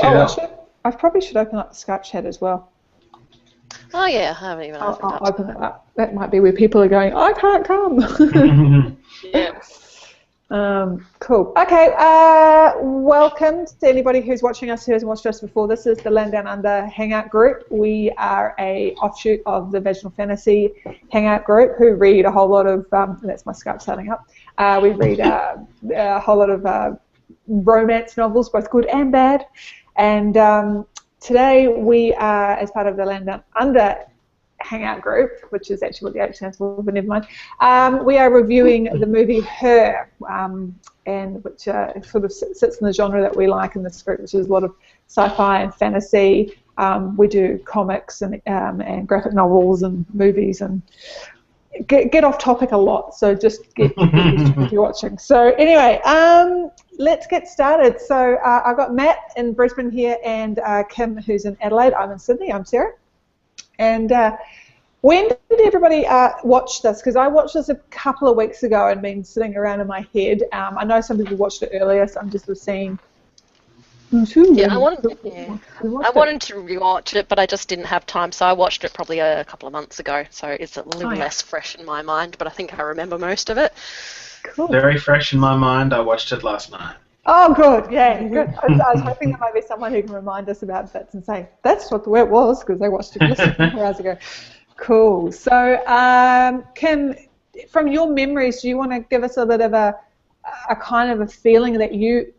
I probably should open up the Skype chat as well. Oh yeah, I haven't even opened I'll open it up. That might be where people are going, I can't come. Yeah. Cool. Okay, welcome to anybody who's watching us who hasn't watched us before. This is the Land Down Under Hangout Group. We are a offshoot of the Vaginal Fantasy Hangout Group who read a whole lot of, that's my Skype starting up, we read a whole lot of romance novels, both good and bad. And today we are, as part of the Land Down Under Hangout Group, which is actually what the H stands for, but never mind. We are reviewing the movie Her, and which sort of sits in the genre that we like in this group, which is a lot of sci-fi and fantasy. We do comics and graphic novels and movies and get off topic a lot, so just get used to if you're watching. So anyway, let's get started. So I've got Matt in Brisbane here and Kim, who's in Adelaide. I'm in Sydney. I'm Sarah. And when did everybody watch this? Because I watched this a couple of weeks ago and been sitting around in my head. I know some people watched it earlier, so I'm just seeing. Yeah, I wanted to rewatch it, but I just didn't have time, so I watched it probably a couple of months ago. So it's a little less fresh in my mind, but I think I remember most of it. Cool. Very fresh in my mind. I watched it last night. Oh, good. Yeah, good. I was hoping there might be someone who can remind us about bits and say, that's what the way it was, because I watched it just 4 hours ago. Cool. So, Kim, from your memories, do you want to give us a bit of a kind of a feeling that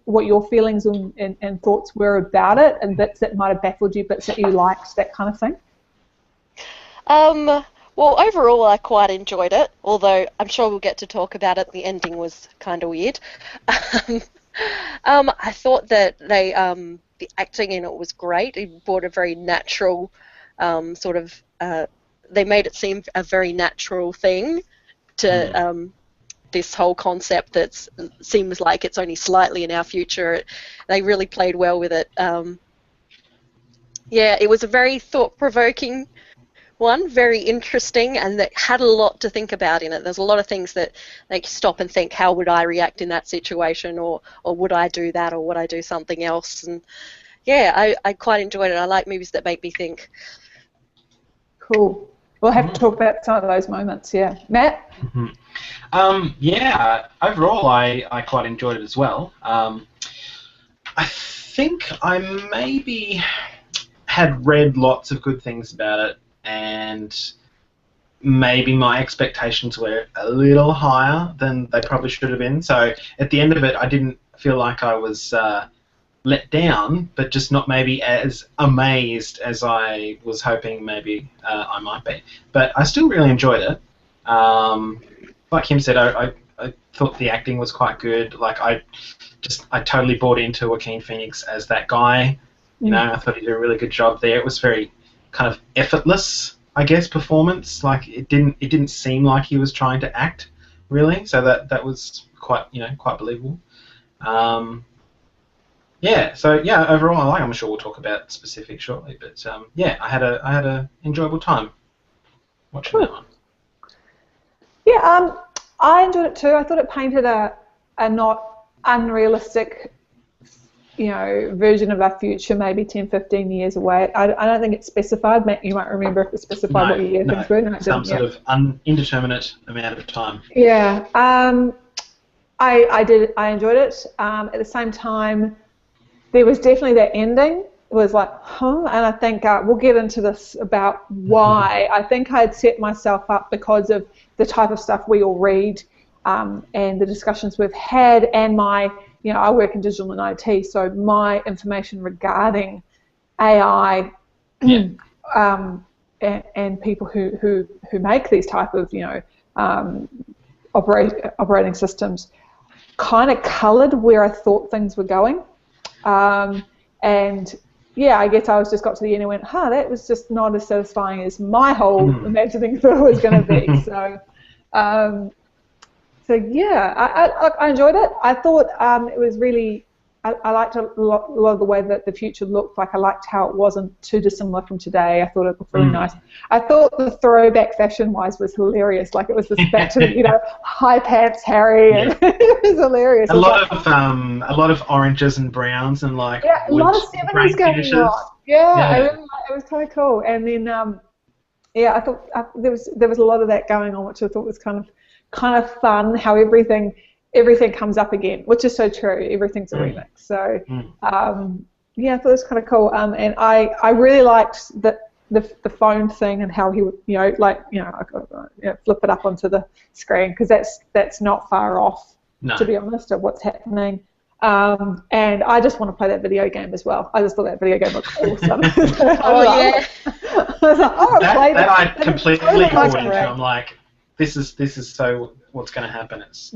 what your feelings and thoughts were about it, and bits that might have baffled you, bits that you liked, that kind of thing? Well, overall, I quite enjoyed it, although I'm sure we'll get to talk about it. The ending was kind of weird. I thought that the acting in it was great. It brought a very natural sort of. They made it seem a very natural thing to this whole concept that seems like it's only slightly in our future. They really played well with it. Yeah, it was a very thought-provoking one, very interesting, and that had a lot to think about in it. There's a lot of things that they stop and think, how would I react in that situation, or would I do that, or would I do something else? And yeah, I quite enjoyed it. I like movies that make me think. Cool. We'll have to talk about some of those moments, yeah. Matt? Yeah, overall I quite enjoyed it as well. I think I maybe had read lots of good things about it, and maybe my expectations were a little higher than they probably should have been. So at the end of it, I didn't feel like I was let down, but just not maybe as amazed as I was hoping maybe I might be. But I still really enjoyed it. Like Kim said, I thought the acting was quite good. Like I totally bought into Joaquin Phoenix as that guy. You know, I thought he did a really good job there. It was very kind of effortless, I guess, performance. Like it didn't seem like he was trying to act really. So that was quite believable. Yeah. So yeah, overall, I'm sure we'll talk about specifics shortly. But yeah, I had a enjoyable time watching that one. Yeah, I enjoyed it too. I thought it painted a not unrealistic, version of our future, maybe 10, 15 years away. I don't think it's specified. Matt, you might remember if it's specified what year things were. No, some sort of indeterminate amount of time. Yeah, I enjoyed it. At the same time, there was definitely that ending. It was like, and I think we'll get into this about why. I think I had set myself up because of the type of stuff we all read and the discussions we've had, and my, I work in digital and IT, so my information regarding AI and people who make these type of, operating systems kind of coloured where I thought things were going. And yeah, I guess I got to the end and went, that was just not as satisfying as my whole imagining thought was going to be. So yeah, I enjoyed it. I thought it was really I liked a lot of the way that the future looked. Like, I liked how it wasn't too dissimilar from today. I thought it looked really nice. I thought the throwback fashion-wise was hilarious. Like, it was this back to the, high pants Harry, and it was hilarious. A lot of oranges and browns and like a lot of 70s going on. Yeah. It was kind of cool. And then I thought there was a lot of that going on, which I thought was kind of fun. How everything comes up again, which is so true. Everything's a remix. So, I thought it was kind of cool. And I really liked the phone thing and how he would, flip it up onto the screen, because that's not far off, to be honest, of what's happening. And I just want to play that video game as well. I just thought that video game looked awesome. I was like, play that. I completely bought into. I'm like, this is so what's going to happen. It's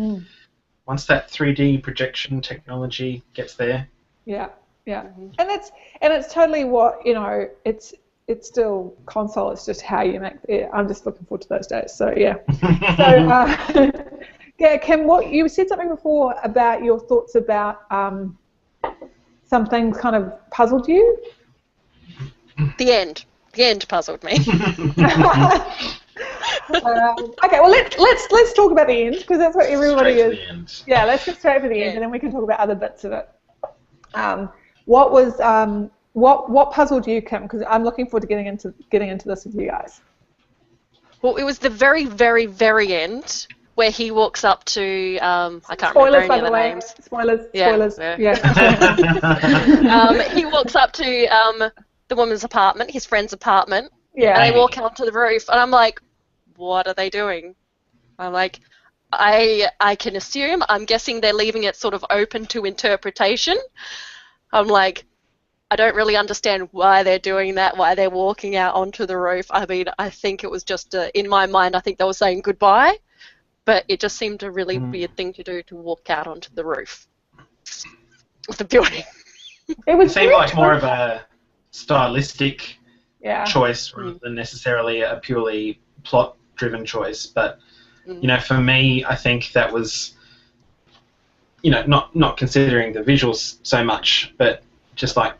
once that 3D projection technology gets there. Yeah. And it's totally what, it's still console. It's just how you make it. I'm just looking forward to those days. So yeah. Kim, you said something before about your thoughts about some things kind of puzzled you. The end puzzled me. Okay, well let's talk about the end, because that's what everybody is. Yeah, let's get straight to the end, and then we can talk about other bits of it. What puzzled you, Kim? Because I'm looking forward to getting into this with you guys. Well, it was the very, very, very end where he walks up to I can't remember any of the names. Spoilers. Yeah. He walks up to the woman's apartment, his friend's apartment. Yeah. And they walk out to the roof, and I'm like, what are they doing? I'm like, I can assume. I'm guessing they're leaving it sort of open to interpretation. I'm like, I don't really understand why they're doing that, why they're walking out onto the roof. I mean, I think it was just, in my mind, I think they were saying goodbye, but it just seemed a really weird thing to do, to walk out onto the roof of the building. It seemed like more of a stylistic choice rather than necessarily a purely plot-driven choice. But, for me, I think that was, not considering the visuals so much, but just like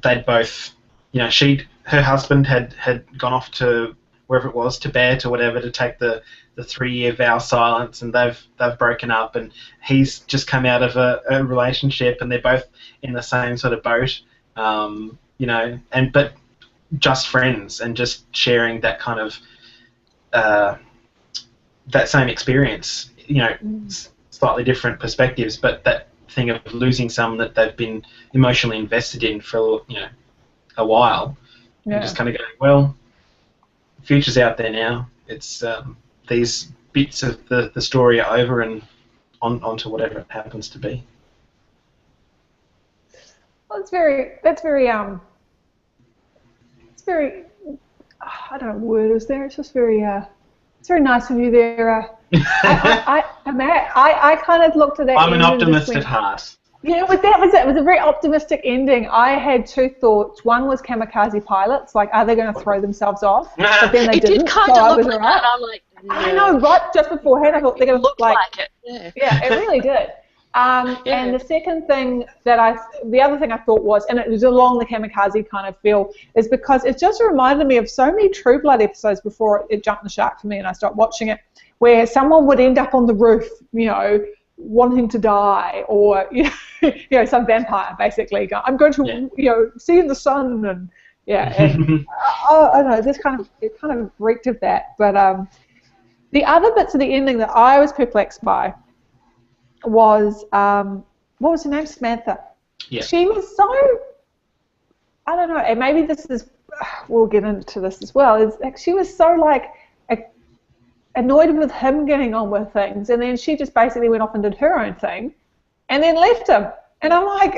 they'd both, her husband had gone off to wherever it was, Tibet or whatever, to take the 3-year vow silence, and they've broken up, and he's just come out of a relationship, and they're both in the same sort of boat, but just friends, and just sharing that kind of that same experience, slightly different perspectives, but that thing of losing someone that they've been emotionally invested in for a while, and just kind of going, well, the future's out there now. It's these bits of the story are over, and onto whatever it happens to be. Well, it's very I don't know what word is there. It's just very it's very nice of you there. I kind of looked at that. I'm an optimist at heart. Yeah, that was it. It was a very optimistic ending. I had two thoughts. One was kamikaze pilots, like, are they going to throw themselves off? But then they didn't. Did kind of look like that. I'm like, no. I know, right? Just beforehand, I thought they're going to look like it. Yeah, it really did. And the second thing the other thing I thought was, and it was along the kamikaze kind of feel, is because it just reminded me of so many True Blood episodes before it jumped the shark for me and I stopped watching it, where someone would end up on the roof, wanting to die, or some vampire basically go, I'm going to see in the sun, and I don't know, it kind of reeked of that. But the other bits of the ending that I was perplexed by was what was her name? Samantha. Yeah. She was so, I don't know, and maybe this is, we'll get into this as well, is like she was so like annoyed with him getting on with things, and then she just basically went off and did her own thing and then left him, and I'm like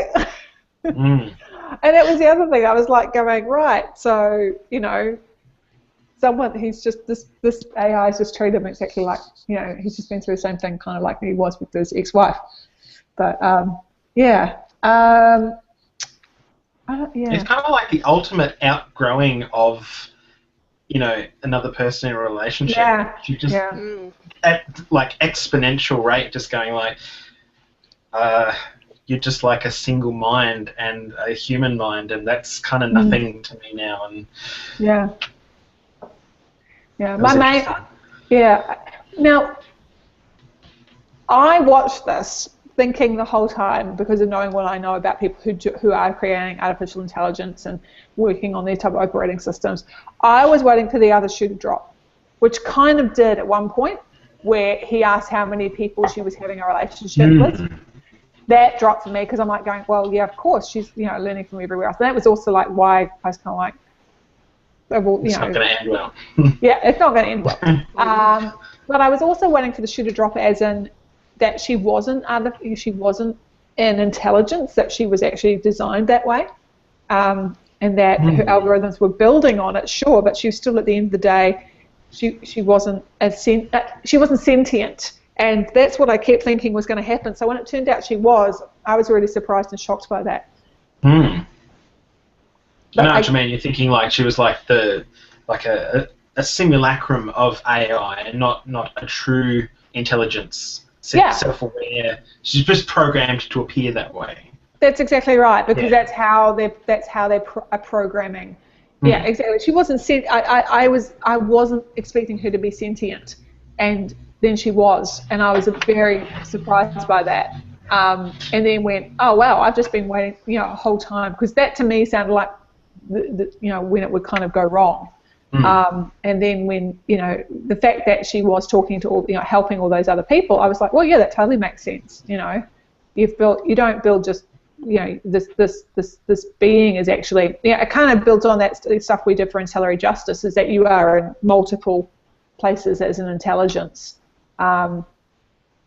and that was the other thing. I was like going, right, so someone, he's just this AI has just treated him exactly like, he's just been through the same thing kind of like he was with his ex-wife. But it's kind of like the ultimate outgrowing of another person in a relationship. Yeah. You just at like exponential rate, just going like, you're just like a single mind and a human mind, and that's kind of nothing to me now. And yeah, my mate. Yeah. Now, I watched this thinking the whole time, because of knowing what I know about people who are creating artificial intelligence and working on these type of operating systems, I was waiting for the other shoe to drop, which kind of did at one point, where he asked how many people she was having a relationship with. That dropped for me, because I'm like going, well, yeah, of course, she's learning from everywhere else. And that was also like why I was kind of like, well, it's not going to end well. Yeah, it's not going to end well. But I was also waiting for the shoe to drop, as in that she wasn't in intelligence, that she was actually designed that way, and that her algorithms were building on it, sure, but she was still, at the end of the day, she wasn't sentient, and that's what I kept thinking was going to happen. So when it turned out she was, I was really surprised and shocked by that. I know what you mean. You're thinking like she was like a simulacrum of AI, and not a true intelligence. Self-aware. She's just programmed to appear that way. That's exactly right, because that's how they are programming. Yeah, exactly. She wasn't I wasn't expecting her to be sentient, and then she was, and I was very surprised by that. And then went, oh wow, I've just been waiting, a whole time, because that to me sounded like when it would kind of go wrong. And then when, the fact that she was talking to all, helping all those other people, I was like, well, yeah, that totally makes sense. You don't build just, this being is actually, it kind of builds on that stuff we did for ancillary justice, is that you are in multiple places as an intelligence,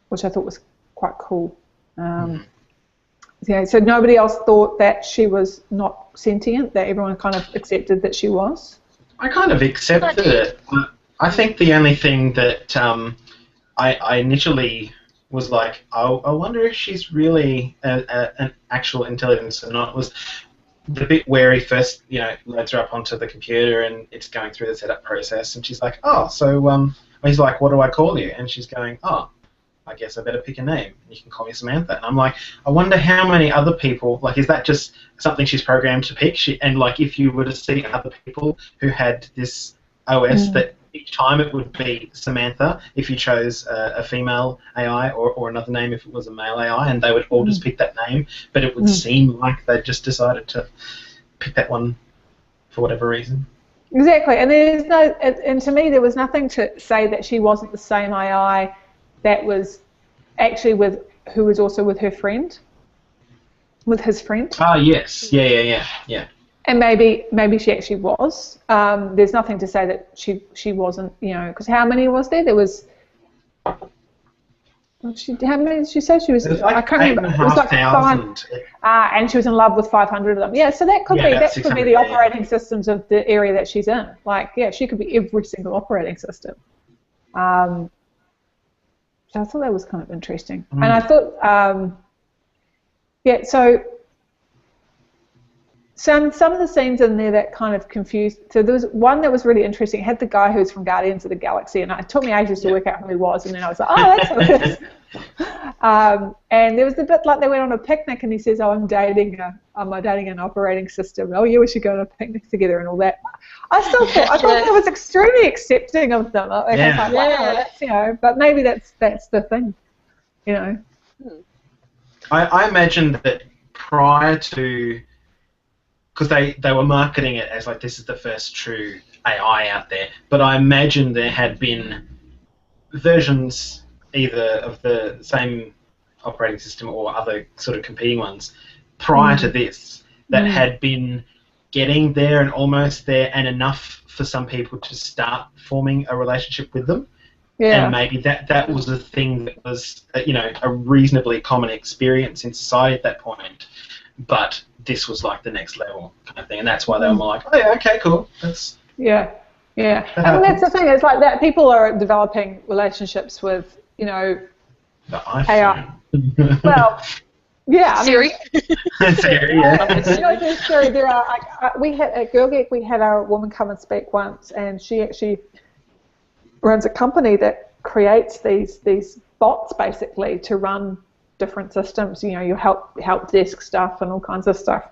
which I thought was quite cool. So nobody else thought that she was not sentient, that everyone kind of accepted that she was? I kind of accepted it. I think the only thing that I initially was like, I wonder if she's really an actual intelligence or not, was the bit where he first, loads her up onto the computer and it's going through the setup process, and she's like, oh, so he's like, what do I call you? And she's going, oh, I guess I better pick a name. You can call me Samantha. And I'm like, I wonder how many other people, like, is that just something she's programmed to pick? And like, if you were to see other people who had this OS, that each time it would be Samantha if you chose a female AI, or another name if it was a male AI, and they would all just pick that name, but it would seem like they just decided to pick that one for whatever reason. Exactly, and and to me there was nothing to say that she wasn't the same AI that was actually who was also with his friend. Ah, yes, yeah. And maybe she actually was. There's nothing to say that she wasn't, because how many was there? There was. How many did she say she was? Like I can't remember. It was like 500. And she was in love with 500 of them. Yeah, so that could be the operating systems of the area that she's in. Like, yeah, she could be every single operating system. So I thought that was kind of interesting. And I thought, so some of the scenes in there that kind of confused. So there was one that was really interesting. It had the guy who's from Guardians of the Galaxy, and it took me ages to work out who he was, and then I was like, oh, that's who it is. And there was a bit like they went on a picnic, and he says, oh, I'm dating an operating system. Oh, yeah, we should go on a picnic together and all that. I thought that was extremely accepting of them. I was like, wow, that's, but maybe that's the thing, I imagine that prior to, because they were marketing it as like, this is the first true AI out there, but I imagine there had been versions either of the same operating system or other sort of competing ones prior to this that had been getting there and almost there, and enough for some people to start forming a relationship with them. Yeah. And maybe that was a thing that was, a reasonably common experience in society at that point. But this was like the next level kind of thing, and that's why they were more like, oh yeah, okay, cool. That's yeah. And that's the thing. It's like that people are developing relationships with, the iPhone. AI. Well, yeah. Siri. Siri, yeah. Siri, there are. We had at Girl Geek, we had a woman come and speak once, and she actually runs a company that creates these bots basically to run different systems, you know, your help desk stuff and all kinds of stuff.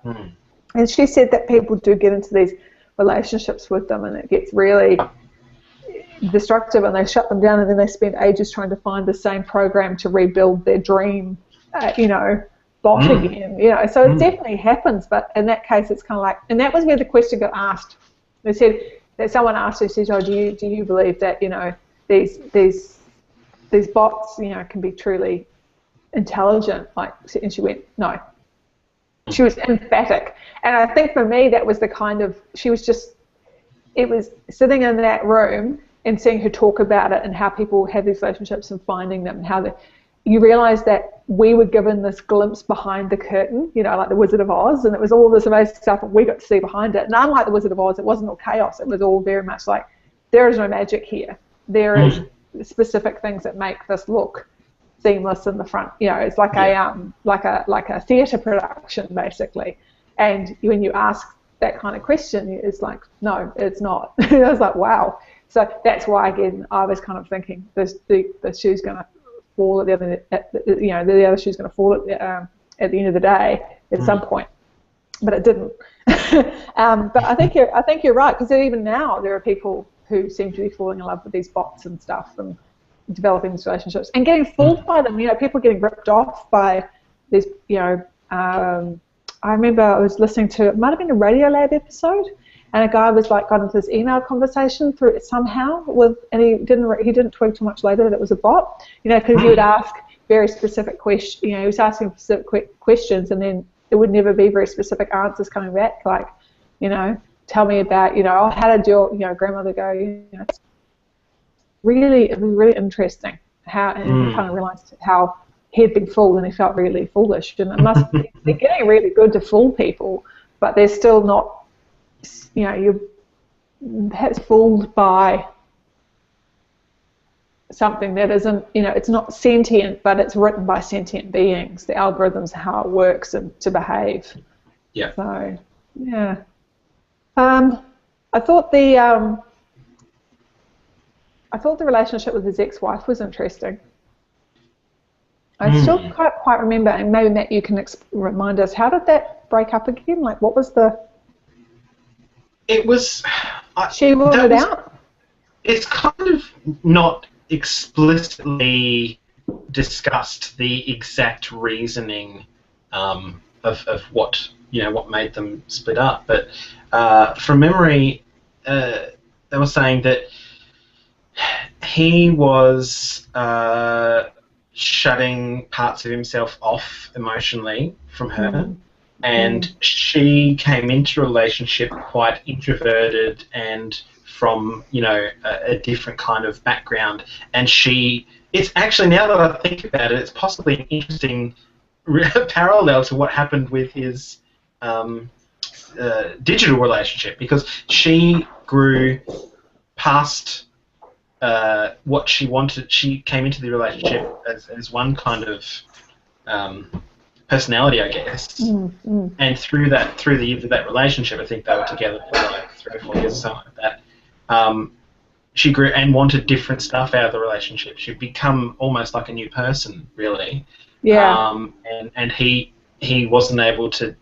And she said that people do get into these relationships with them and it gets really destructive and they shut them down and then they spend ages trying to find the same program to rebuild their dream, you know, bot again, you know. So it definitely happens, but in that case it's kind of like, and that was where the question got asked. They said that someone asked her, says, oh, do you believe that, you know, these bots, you know, can be truly intelligent? Like, and she went, no. She was emphatic. And I think for me that was the kind of, she was just, it was sitting in that room and seeing her talk about it and how people have these relationships and finding them and how you realise that we were given this glimpse behind the curtain, you know, like the Wizard of Oz, and it was all this amazing stuff and we got to see behind it. And unlike the Wizard of Oz, it wasn't all chaos. It was all very much like, there is no magic here. There is specific things that make this look seamless in the front. You know, it's like a theatre production basically. And when you ask that kind of question, it's like, no, it's not. I was like, wow. So that's why again I was kind of thinking the shoe's going to fall at the other, you know, the other shoe's going to fall at the end of the day at some point, but it didn't. But I think you're right, because even now there are people who seem to be falling in love with these bots and stuff and developing these relationships and getting fooled by them. You know, people getting ripped off by these, you know, I remember I was listening to, it might have been a Radiolab episode, and a guy was like got into this email conversation through it somehow with, and he didn't twig too much later that it was a bot, you know, because he would ask very specific questions, you know, he was asking specific questions and then there would never be very specific answers coming back, like, you know, tell me about, you know, oh, how did your, you know, grandmother go, you know. It was really interesting how, and he kind of realised how he had been fooled and he felt really foolish, and it must be, they're getting really good to fool people, but they're still not, you know, you're perhaps fooled by something that isn't, you know, it's not sentient, but it's written by sentient beings. The algorithms, how it works and to behave. Yeah. So, yeah. I thought the relationship with his ex-wife was interesting. I still can't quite remember, and maybe Matt, you can remind us, how did that break up again? Like, what was the? It was. She ruled it out. It's kind of not explicitly discussed the exact reasoning of what, you know, what made them split up, but from memory, they were saying that he was shutting parts of himself off emotionally from her, and she came into a relationship quite introverted and from, you know, a different kind of background. And it's actually, now that I think about it, it's possibly an interesting parallel to what happened with his digital relationship, because she grew past what she wanted. She came into the relationship as one kind of personality, I guess, and through the years of that relationship, I think they were together for like 3 or 4 years or something like that. She grew and wanted different stuff out of the relationship. She'd become almost like a new person, really. Yeah. And he wasn't able to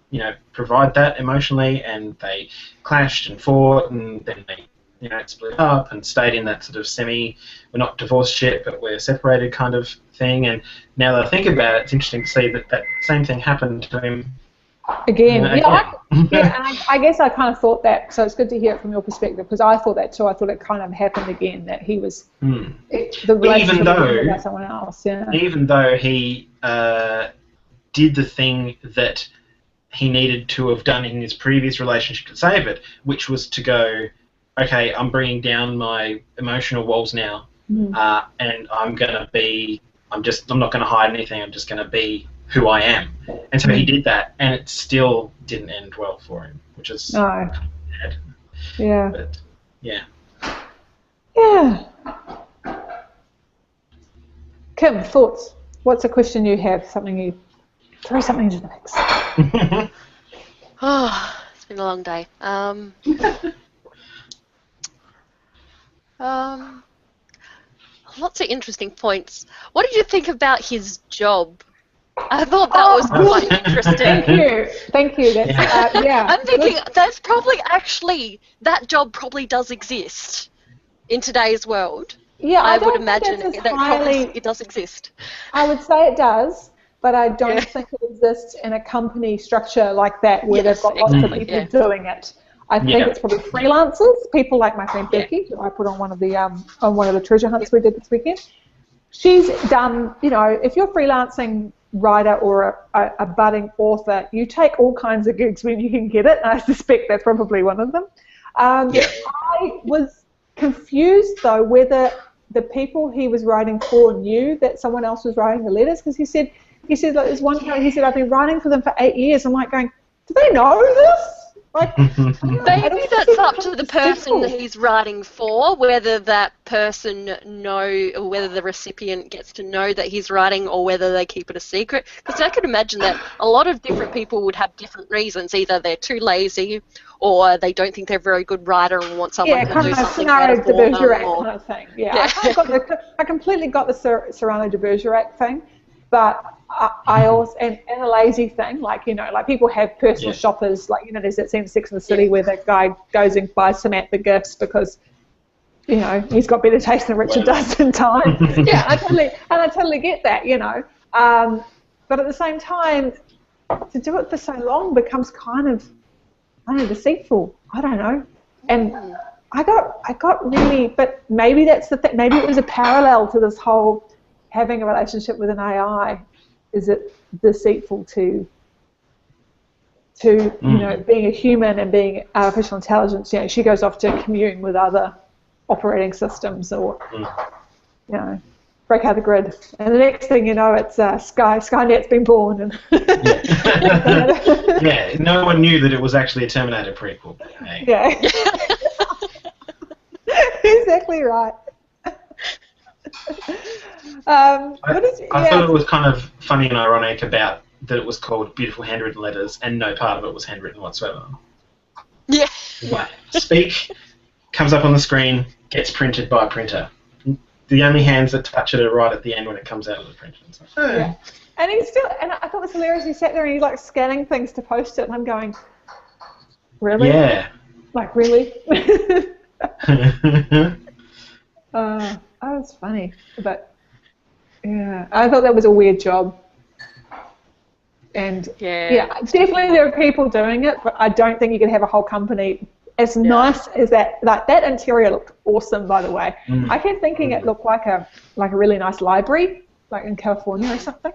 you know, provide that emotionally, and they clashed and fought, and then they, you know, split up and stayed in that sort of we're not divorced yet, but we're separated kind of thing. And now that I think about it, it's interesting to see that same thing happened to him again. And I guess I kind of thought that, so it's good to hear it from your perspective, because I thought that too. I thought it kind of happened again, that he was the relationship with someone else. Yeah. Even though he did the thing that he needed to have done in his previous relationship to save it, which was to go, okay, I'm bringing down my emotional walls now, and I'm not going to hide anything. I'm just going to be who I am. And so he did that, and it still didn't end well for him, which is sad. Yeah. But, yeah. Yeah. Kim, thoughts? What's a question you have? Throw something into the mix. Oh, it's been a long day. Lots of interesting points. What did you think about his job I thought that was quite interesting. Thank you. That's, I'm thinking that's probably actually, that job probably does exist in today's world. Yeah, I would imagine that probably it does exist. I would say it does, but I don't think it exists in a company structure like that where they've got lots of people doing it. I think it's probably freelancers, people like my friend Becky, who I put on one of the treasure hunts we did this weekend. She's done, if you're freelancing writer or a budding author, you take all kinds of gigs when you can get it, and I suspect that's probably one of them. I was confused, though, whether the people he was writing for knew that someone else was writing the letters, because he said like, there's one time he said, I've been writing for them for 8 years. I'm like going, do they know this? Like, maybe that's up to the person that he's writing for, whether that person or whether the recipient gets to know that he's writing, or whether they keep it a secret. Because I could imagine that a lot of different people would have different reasons. Either they're too lazy, or they don't think they're a very good writer and want someone to do something better for them. Kind of thing. Yeah, I completely got the Cyrano de Bergerac thing, but I also and a lazy thing, like people have personal shoppers, like there's that scene in Sex and the City where that guy goes and buys Samantha gifts because he's got better taste than Richard does in time. I totally get that, but at the same time, to do it for so long becomes kind of deceitful. I don't know, and I got really, but maybe that's the thing. Maybe it was a parallel to this whole having a relationship with an AI. Is it deceitful to being a human and being artificial intelligence? She goes off to commune with other operating systems, or break out the grid, and the next thing you know, it's Skynet's been born. And no one knew that it was actually a Terminator prequel. Hey. Yeah, exactly right. I thought it was kind of funny and ironic about that it was called Beautiful Handwritten Letters and no part of it was handwritten whatsoever. Yeah. Like, speak, comes up on the screen, gets printed by a printer. The only hands that touch it are right at the end when it comes out of the printer. It's like, Yeah. And I thought it was hilarious. He sat there and he's like scanning things to post it, and I'm going, really? Yeah. Like, really? That was funny, but yeah, I thought that was a weird job. And definitely there are people doing it, but I don't think you could have a whole company as nice as that. Like, that interior looked awesome, by the way. I kept thinking it looked like a really nice library, like in California or something.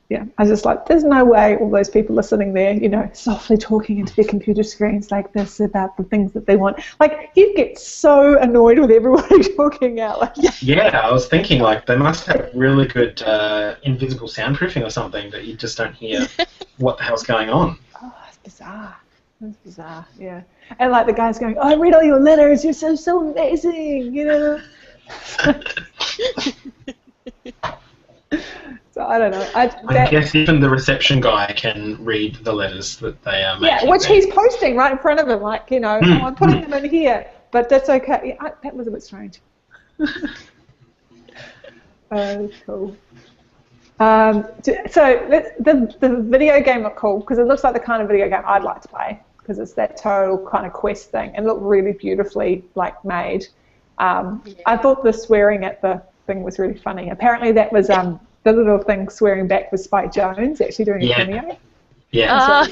Yeah, I was just like, there's no way all those people are sitting there, softly talking into their computer screens like this about the things that they want. Like, you'd get so annoyed with everybody talking out. Like, yeah, I was thinking, like, they must have really good invisible soundproofing or something that you just don't hear what the hell's going on. Oh, it's bizarre. It's bizarre, yeah. And, like, the guy's going, I read all your letters, you're so amazing, So I don't know. I guess even the reception guy can read the letters that they are making. Yeah, which he's posting right in front of him, like, I'm putting them in here, but that's okay. Yeah, that was a bit strange. Cool. So the video game looked cool because it looks like the kind of video game I'd like to play, because it's that total kind of quest thing, and looked really beautifully made. I thought the swearing at the thing was really funny. Apparently that was the little thing swearing back was Spike Jonze actually doing a cameo. Yeah.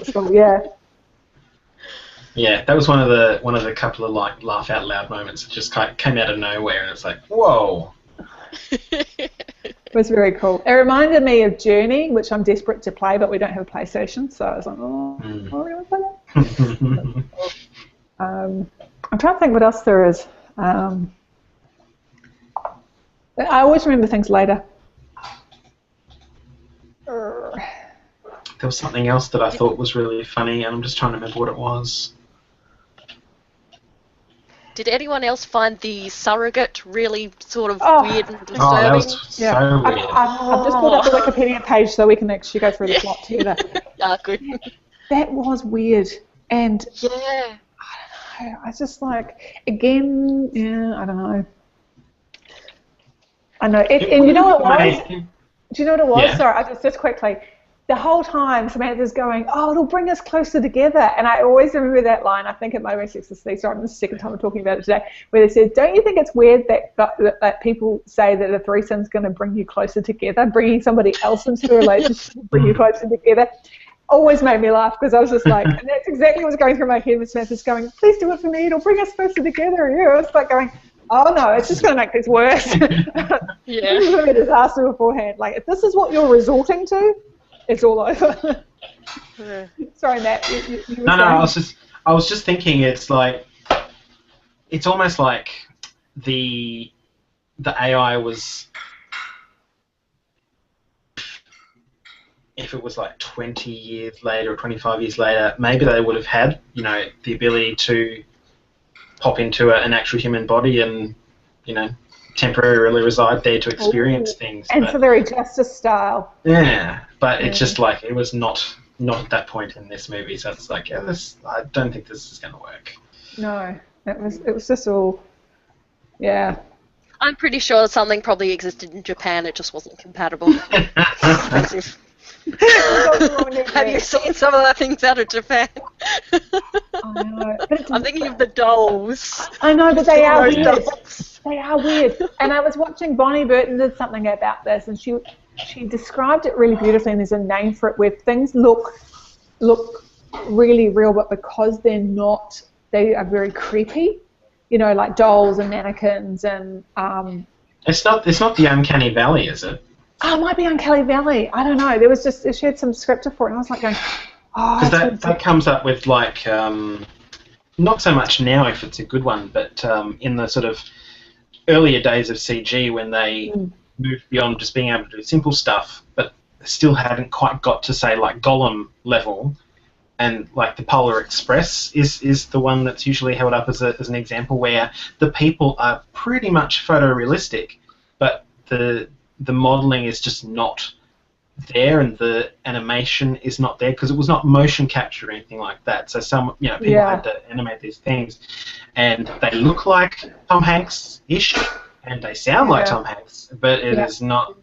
Yeah, that was one of the couple of laugh out loud moments that just came out of nowhere, and it's like, whoa. It was very cool. It reminded me of Journey, which I'm desperate to play, but we don't have a PlayStation, so I was like, are we going to play that? I'm trying to think what else there is. I always remember things later. There was something else that I thought was really funny, and I'm just trying to remember what it was. Did anyone else find the surrogate really sort of weird and disturbing? Oh, that was so weird. I've just pulled up the Wikipedia page so we can actually go through the plot together. Good. That was weird. And yeah. I don't know. I was just like, again, I don't know. I know. And you know what it was? Do you know what it was? Yeah. Sorry, just quickly. The whole time Samantha's going, oh, it'll bring us closer together. And I always remember that line. I think it might have been Sex and the City. Sorry, this is the second time I'm talking about it today. Where they said, don't you think it's weird that people say that a threesome's going to bring you closer together? Bringing somebody else into a relationship will bring you closer together. Always made me laugh because I was just like, and that's exactly what's going through my head when Samantha's going, please do it for me. It'll bring us closer together. Yeah, it's like going, oh no, it's just going to make this worse. Yeah. This is going to be a disaster beforehand. Like, if this is what you're resorting to, it's all over. Sorry, Matt. You were No, saying? I was just thinking. It's like, it's almost like the AI was, if it was like 20 years later or 25 years later, maybe they would have had, you know, the ability to pop into an actual human body and, you know, temporarily reside there to experience things. Ancillary justice style. Yeah, but it's just like, it was not at that point in this movie, so it's like, yeah, I don't think this is going to work. No, it was just all, yeah. I'm pretty sure something probably existed in Japan, it just wasn't compatible. Have you seen some of the things out of Japan? I know. But I'm thinking of the dolls. I know, but they are Those weird. dolls. They are weird. And I was watching Bonnie Burton did something about this, and she described it really beautifully, and there's a name for it, where things look really real, but because they're not, they are very creepy. You know, like dolls and mannequins and. It's not the Uncanny Valley, is it? Oh, it might be on Kelly Valley. I don't know. There was just, she had some scripture for it, and I was like going, oh. Because that comes up with, like, not so much now if it's a good one, but in the sort of earlier days of CG when they moved beyond just being able to do simple stuff, but still hadn't quite got to, say, like Gollum level, and like the Polar Express is the one that's usually held up as an example where the people are pretty much photorealistic, but the modelling is just not there, and the animation is not there because it was not motion capture or anything like that. So people had to animate these things, and they look like Tom Hanks-ish, and they sound like Tom Hanks, but it is not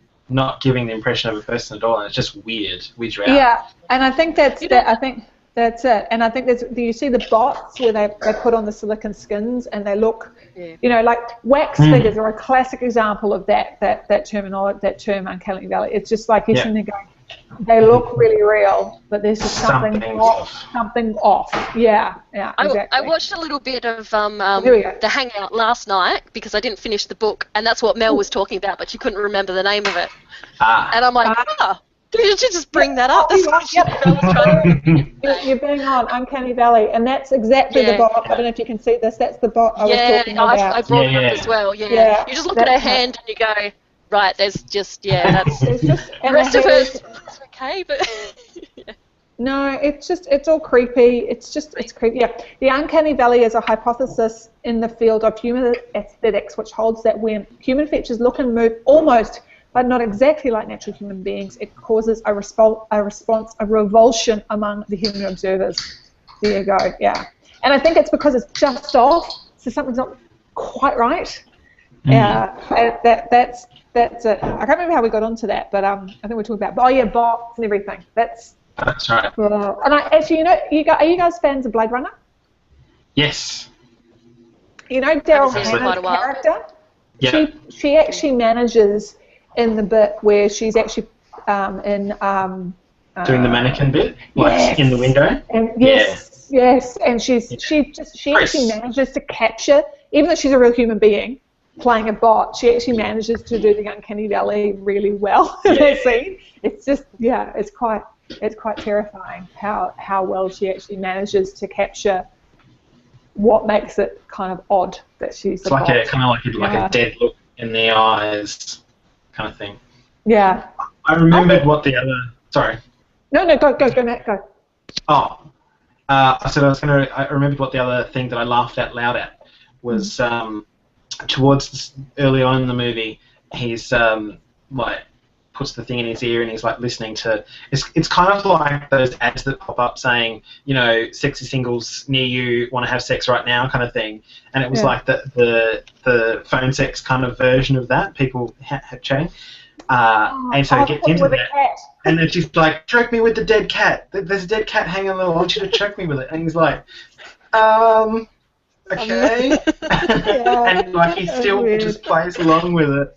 giving the impression of a person at all, and it's just weirds you out. Yeah, and I think that's it. And I think do you see the bots where they put on the silicon skins and they look, you know, like wax figures are a classic example of that terminology, that term Uncanny Valley. It's just like you're sitting there going, they look really real, but there's just something off. Yeah, exactly. I watched a little bit of The Hangout last night because I didn't finish the book, and that's what Mel was talking about, but she couldn't remember the name of it. And I'm like, did you just bring that up? That's what Mel was trying to You're being on Uncanny Valley, and that's exactly the bot. I don't know if you can see this. That's the bot I was talking about. I brought it up as well. Yeah. You just look at her hand and you go, right, there's just, that's... the rest of it's okay, but... No, it's all creepy. It's creepy. Yeah. The Uncanny Valley is a hypothesis in the field of human aesthetics, which holds that when human features look and move almost, but not exactly like natural human beings, it causes a revulsion among the human observers. There you go. Yeah. And I think it's because it's just off, so something's not quite right. Yeah. That's it. I can't remember how we got onto that, but I think we're talking about bots and everything. That's right. And actually, you know, are you guys fans of Blade Runner? Yes. You know Daryl Hannah's character? Yeah. She actually manages in the bit where she's actually doing the mannequin bit, like in the window. And yes, and she actually manages to capture, even though she's a real human being playing a bot, she actually manages to do the Uncanny Valley really well in that scene. It's just it's quite terrifying how well she actually manages to capture what makes it kind of odd that she's a bot. It's like a dead look in the eyes kind of thing. Yeah. I remembered what the other... Sorry. No, go, Matt, go. Oh. I remembered what the other thing that I laughed out loud at was towards early on in the movie, he's puts the thing in his ear and he's like listening to... It's kind of like those ads that pop up saying, you know, sexy singles near you want to have sex right now kind of thing. And it was like the phone sex kind of version of that, people chatting. And so he gets into with a that. cat. And then she's like, choke me with the dead cat. There's a dead cat hanging on. I want you to choke me with it. And he's like, okay. And like he still just plays along with it.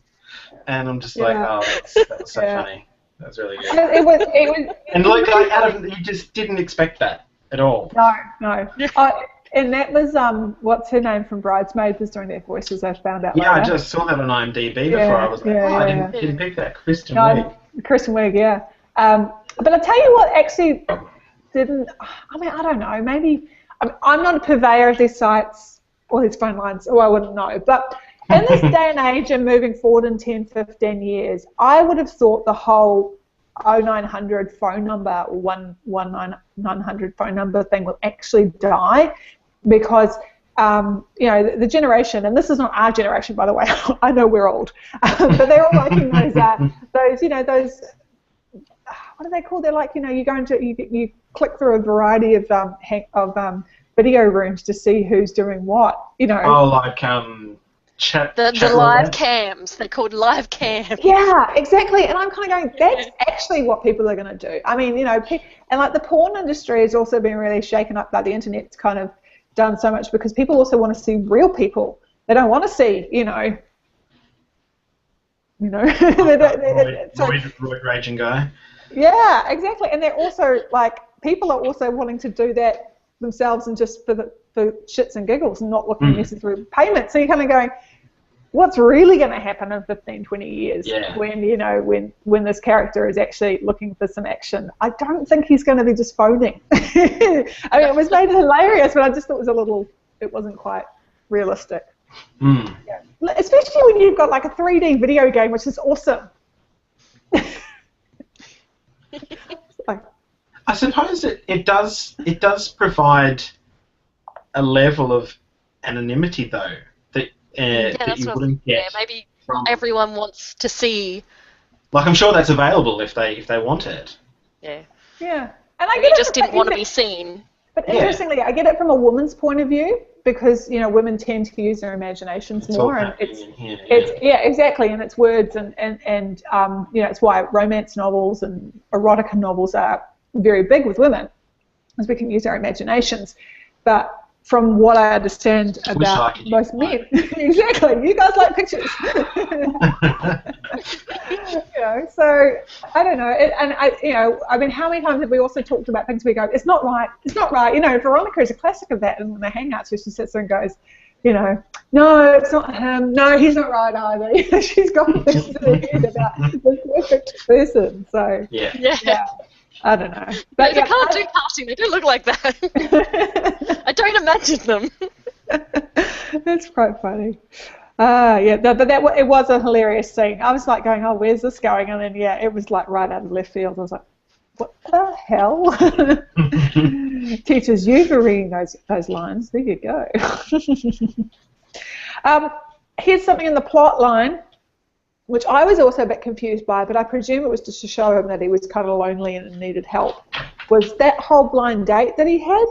And I'm just like, oh, that was so funny. That was really good. It was. And like out of, you just didn't expect that at all. No. And that was what's her name from Bridesmaids was doing their voices. I found out. Yeah, later. I just saw that on IMDb before. I was like, I didn't pick that. Kristen Wiig. Kristen Wiig, yeah. But I tell you what, actually didn't. I mean, I don't know. Maybe I'm not a purveyor of these sites or these phone lines, so I wouldn't know. But in this day and age and moving forward in 10, 15 years, I would have thought the whole 0900 phone number or 11900 phone number thing will actually die because, you know, the generation, and this is not our generation, by the way, I know we're old, but they're all liking those, you know, those, what are they called? They're like, you know, you go into, you click through a variety of video rooms to see who's doing what, you know. Oh, like, chat live cams. They're called live cams. Yeah, exactly. And I'm kind of going, that's actually what people are going to do. I mean, you know, and like the porn industry has also been really shaken up. Like the internet's kind of done so much because people also want to see real people. They don't want to see, you know. Roid raging guy. Yeah, exactly. And they're also like, people are also wanting to do that themselves and just for shits and giggles and not looking necessarily for payment. So you're kind of going, what's really going to happen in 15, 20 years when, you know, when this character is actually looking for some action? I don't think he's going to be just phoning. I mean, it was made hilarious, but I just thought it wasn't quite realistic. Yeah. Especially when you've got like a 3D video game, which is awesome. I suppose it does provide a level of anonymity though that you wouldn't get. Yeah, maybe not everyone wants to see. Like I'm sure that's available if they want it. Yeah. Yeah, and I maybe get it. Just didn't want to be seen. But interestingly, I get it from a woman's point of view because you know women tend to use their imaginations more, and it's exactly, and it's words and you know it's why romance novels and erotica novels are very big with women, because we can use our imaginations. But from what I understand about most men, exactly, you guys like pictures. You know, so I don't know, and I mean, how many times have we also talked about things we go, it's not right. You know, Veronica is a classic of that in the Hangouts where she sits there and goes, you know, no, it's not him. No, he's not right either. She's got things in her head about the perfect person. So yeah. I don't know. But they can't do casting. They don't look like that. I don't imagine them. That's quite funny. But it was a hilarious scene. I was like going, oh, where's this going? And then, it was like right out of left field. I was like, what the hell? Teaches you for reading those lines. There you go. Here's something in the plot line, which I was also a bit confused by, but I presume it was just to show him that he was kind of lonely and needed help, was that whole blind date that he had,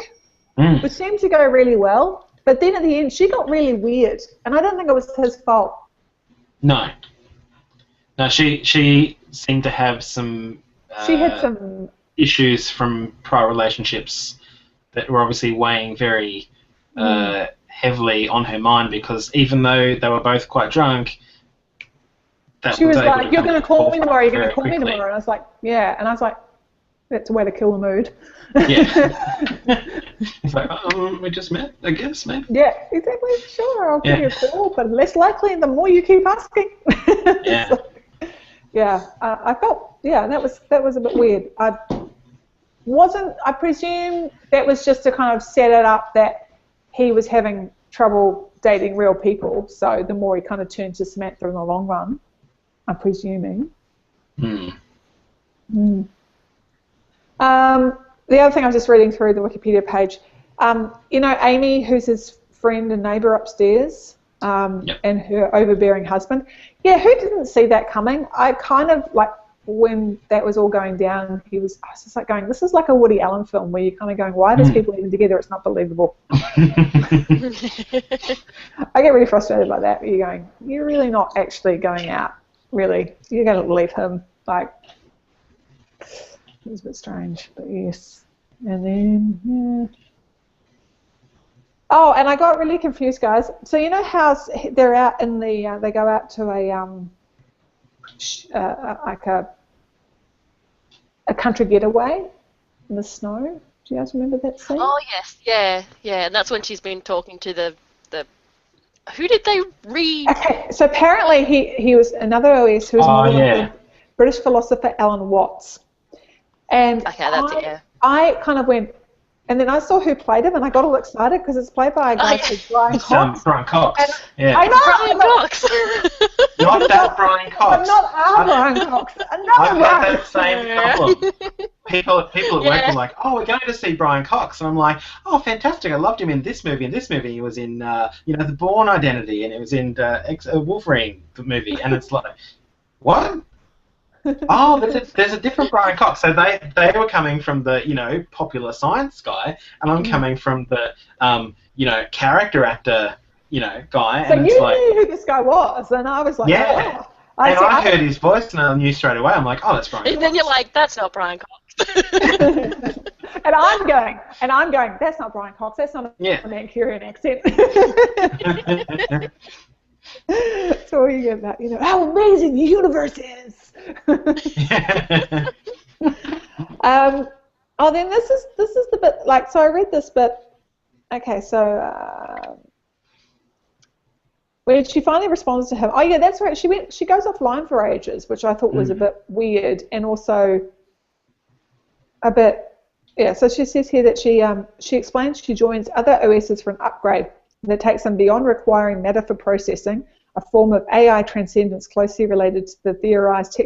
which seemed to go really well, but then at the end she got really weird, and I don't think it was his fault. No, she seemed to have some she had some issues from prior relationships that were obviously weighing very heavily on her mind, because even though they were both quite drunk, she was like, you're going to call me tomorrow, you're going to call me tomorrow. And I was like, yeah. And I was like, that's a way to kill the mood. Yeah. It's like, we just met, I guess, maybe. Yeah, exactly. Sure, I'll give you a call, but less likely the more you keep asking. Yeah. I felt, that was a bit weird. I presume that was just to kind of set it up that he was having trouble dating real people, so the more he kind of turned to Samantha in the long run, I'm presuming. The other thing I was just reading through the Wikipedia page, you know Amy, who's his friend and neighbour upstairs, and her overbearing husband. Yeah, who didn't see that coming? I kind of, like, when that was all going down, I was just like going, this is like a Woody Allen film where you're kind of going, why are these people even together? It's not believable. I get really frustrated by that. You're going, you're really not actually going out really. You're going to leave him. Like, it was a bit strange, but yes. And then, yeah. Oh, and I got really confused, guys. So you know how they're out in the, they go out to like a country getaway in the snow. Do you guys remember that scene? Oh yes, yeah, and that's when she's been talking to the who did they read? Okay, so apparently he was another OS who was the British philosopher Alan Watts. And okay, that's it, yeah. I kind of went, and then I saw who played him, and I got all excited because it's played by a guy called Brian Cox. Brian Cox. And yeah. I know, Brian Cox. Not that Brian Cox. But not our Brian Cox. Another I've one. had that same problem. People at work were like, "Oh, we're going to see Brian Cox," and I'm like, "Oh, fantastic! I loved him in this movie. In this movie, he was in, The Bourne Identity, and it was in Wolverine movie." And it's like, what? Oh, there's a different Brian Cox. So they were coming from the popular science guy, and I'm coming from the character actor guy. So and you it's like, knew who this guy was, and I was like, yeah. oh. I heard his voice, and I knew straight away. I'm like, oh, that's Brian Cox. And then you're like, that's not Brian Cox. and I'm going, that's not Brian Cox. That's not a Mancunian accent. That's all you get about, how amazing the universe is. Then this is the bit, like, so I read this bit. Okay, so when she finally responds to him, oh yeah, that's right. She goes offline for ages, which I thought was a bit weird, and also a bit, yeah. So she says here that she explains she joins other OSs for an upgrade that takes them beyond requiring matter for processing, a form of AI transcendence closely related to the theorized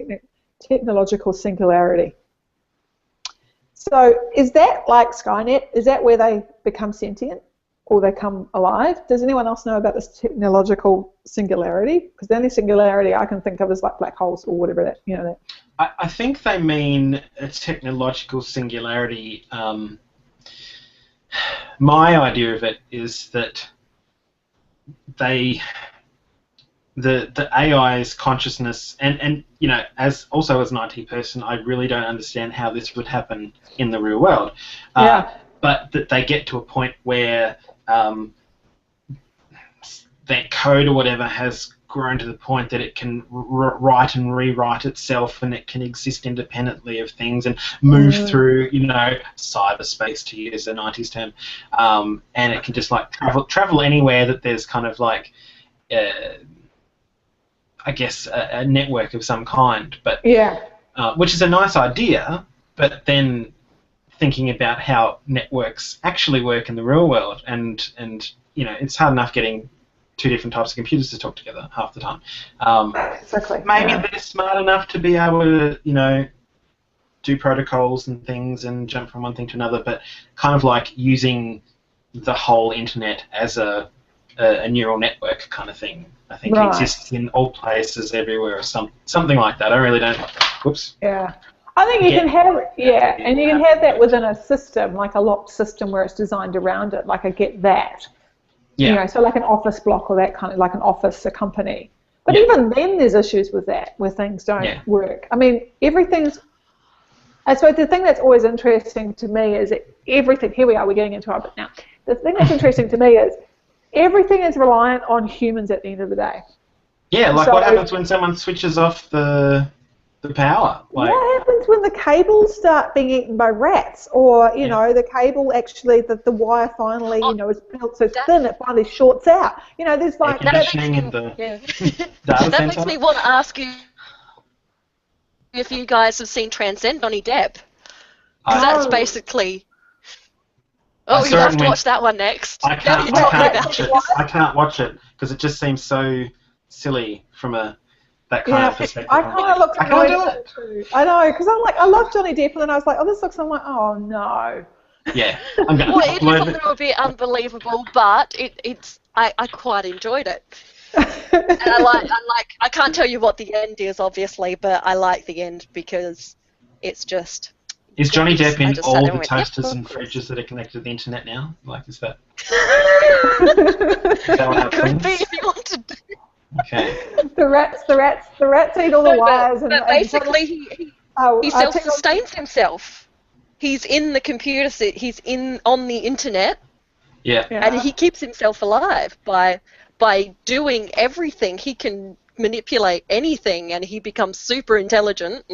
technological singularity. So is that like Skynet? Is that where they become sentient or they come alive? Does anyone else know about this technological singularity? Because the only singularity I can think of is like black holes or whatever that, that. I think they mean a technological singularity. My idea of it is that the AI's consciousness, and as an IT person, I really don't understand how this would happen in the real world. But that they get to a point where that code or whatever has grown to the point that it can write and rewrite itself, and it can exist independently of things and move through, cyberspace, to use an 90s term, and it can just like travel anywhere that there's kind of like, I guess, a network of some kind. But which is a nice idea, but then thinking about how networks actually work in the real world, and it's hard enough getting two different types of computers to talk together half the time. Exactly. Maybe they're smart enough to be able to, do protocols and things and jump from one thing to another, but kind of like using the whole internet as a neural network kind of thing. I think it exists in all places, everywhere, or something like that. I really don't. Whoops. Yeah. I think you can have, and you can have that within a system, like a locked system where it's designed around it. Like I get that. Yeah. So like an office block or that kind of, like an office, a company. But even then there's issues with that, where things don't work. I mean, everything's, I suppose the thing that's always interesting to me is that everything, here we are, we're getting into our bit now. The thing that's interesting to me is everything is reliant on humans at the end of the day. Yeah, like what happens when someone switches off the power? Like, what happens when the cables start being eaten by rats, or the cable actually, the wire finally is built so thin it finally shorts out. There's like conditioning in the data that makes me want to ask you if you guys have seen Transcend, Johnny Depp, because that's basically. Oh, you have to watch that one next. I can't watch it because it just seems so silly from that kind of perspective. I kind of looked. I can't do it. Too. I know, because I'm like, I love Johnny Depp, and then I was like, oh, this looks. I'm like, oh no. Yeah, I'm gonna. Well, it is a little bit unbelievable, but I quite enjoyed it. And I can't tell you what the end is, obviously, but I like the end because it's just. Is Johnny Depp in all the toasters and fridges that are connected to the internet now? Like, is that? Is that what happens? Could be if you wanted to. Okay. The rats eat all the wires. But basically, he self-sustains himself. He's in the computer. He's on the internet. Yeah. And he keeps himself alive by doing everything. He can manipulate anything, and he becomes super intelligent.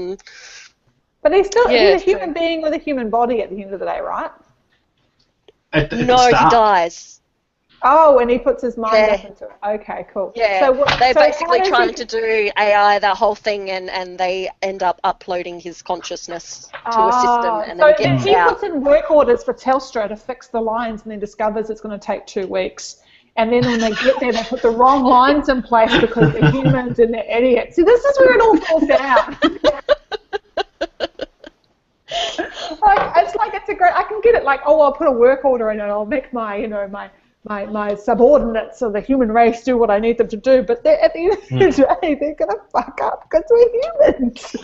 But he's a human being with a human body at the end of the day, right? No, he dies. Oh, and he puts his mind up into it. Okay, cool. Yeah, they're basically trying to do AI, that whole thing, and they end up uploading his consciousness to a system, and then gets he out. puts in work orders for Telstra to fix the lines, and then discovers it's going to take 2 weeks. And then when they get there, they put the wrong lines in place because they're humans and they're idiots. See, this is where it all falls down. It's a great. I can get it. Like, oh, I'll put a work order in, and I'll make my subordinates of the human race do what I need them to do, but at the end of the day, they're going to fuck up because we're humans.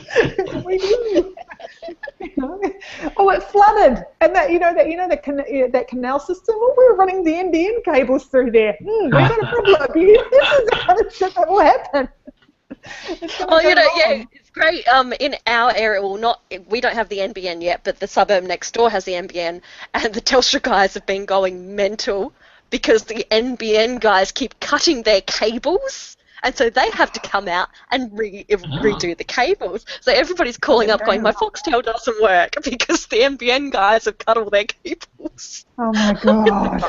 We're human. Oh, it flooded, and that canal system. Oh, we were running the NBN cables through there. We got a problem. This is the kind of shit that will happen. It's great. In our area, we don't have the NBN yet, but the suburb next door has the NBN, and the Telstra guys have been going mental because the NBN guys keep cutting their cables, and so they have to come out and redo the cables. So everybody's calling up going, my Foxtel doesn't work because the NBN guys have cut all their cables. Oh my God.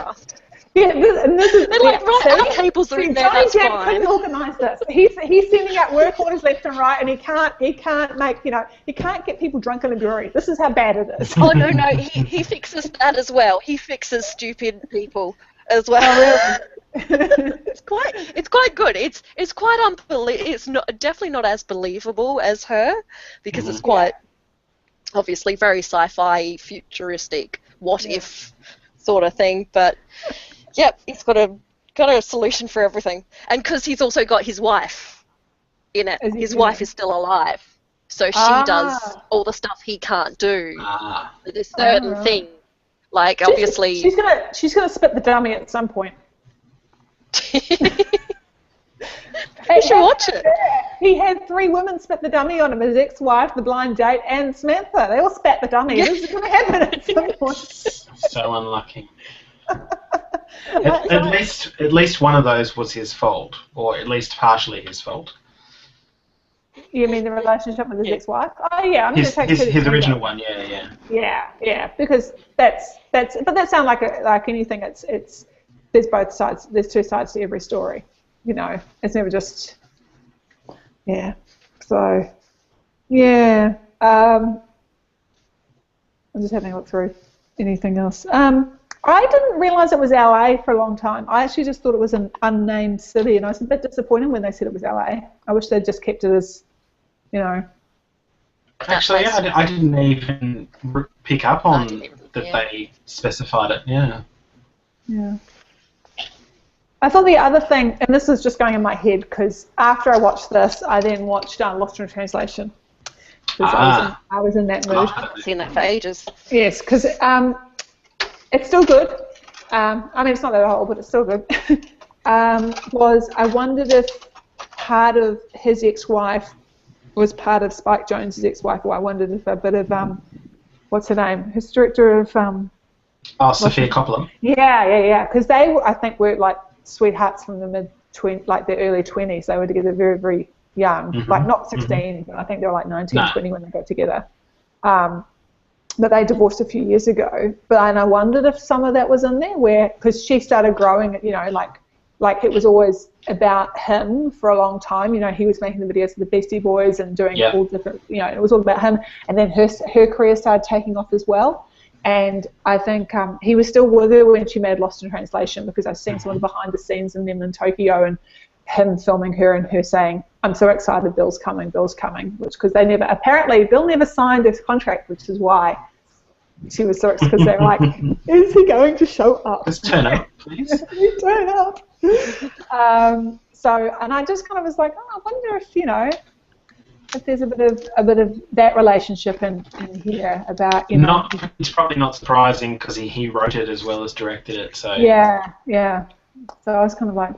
They're like, right, our cables are in there, that's fine. Couldn't organise this. He's sending out work orders left and right, and he can't get people drunk in a brewery. This is how bad it is. Oh no, he fixes that as well. He fixes stupid people as well. Oh, really? It's quite good. It's quite unbelievable. It's definitely not as believable as her because it's quite obviously very sci-fi, futuristic, what if sort of thing. But yep, he's got a solution for everything, and because he's also got his wife in it. His wife is still alive, so she does all the stuff he can't do. There's certain thing, like obviously she's gonna spit the dummy at some point. You should watch it. He had 3 women spit the dummy on him: his ex-wife, the blind date, and Samantha. They all spat the dummy. This is going to happen at some point. So unlucky. At least one of those was his fault, or at least partially his fault. You mean the relationship with his ex-wife? Oh yeah, I'm going to take his original one. Yeah. Because but that sounds like anything. It's there's both sides. There's 2 sides to every story. You know, it's never just So I'm just having a look through anything else. I didn't realise it was LA for a long time. I actually just thought it was an unnamed city, and I was a bit disappointed when they said it was LA. I wish they'd just kept it as, Actually, I didn't even pick up on that they specified it. Yeah. I thought the other thing, and this is just going in my head, because after I watched this, I then watched Lost in Translation. Because I was in that mood. I've seen that for ages. Yes, because it's still good. I mean, it's not that old, but it's still good. I wondered if part of his ex-wife was part of Spike Jonze's ex-wife, or I wondered if a bit of, what's her name? Who's director of... Sofia Coppola. Yeah. Because they, I think, were like sweethearts from the the early 20s. They were together very, very young, like not 16, but I think they were like 19, 20 when they got together. But they divorced a few years ago. And I wondered if some of that was in there, because she started growing, like it was always about him for a long time. He was making the videos for the Beastie Boys and doing all different, it was all about him. And then her career started taking off as well. And I think he was still with her when she made Lost in Translation, because I've seen some of the behind the scenes in them in Tokyo and him filming her and her saying, I'm so excited, Bill's coming, because apparently Bill never signed his contract, which is why she was so excited, because they were like, is he going to show up? Just turn up, please. Turn up. And I just kind of was like, I wonder if there's a bit of that relationship in here about It's probably not surprising because he wrote it as well as directed it. So yeah. So I was kind of like,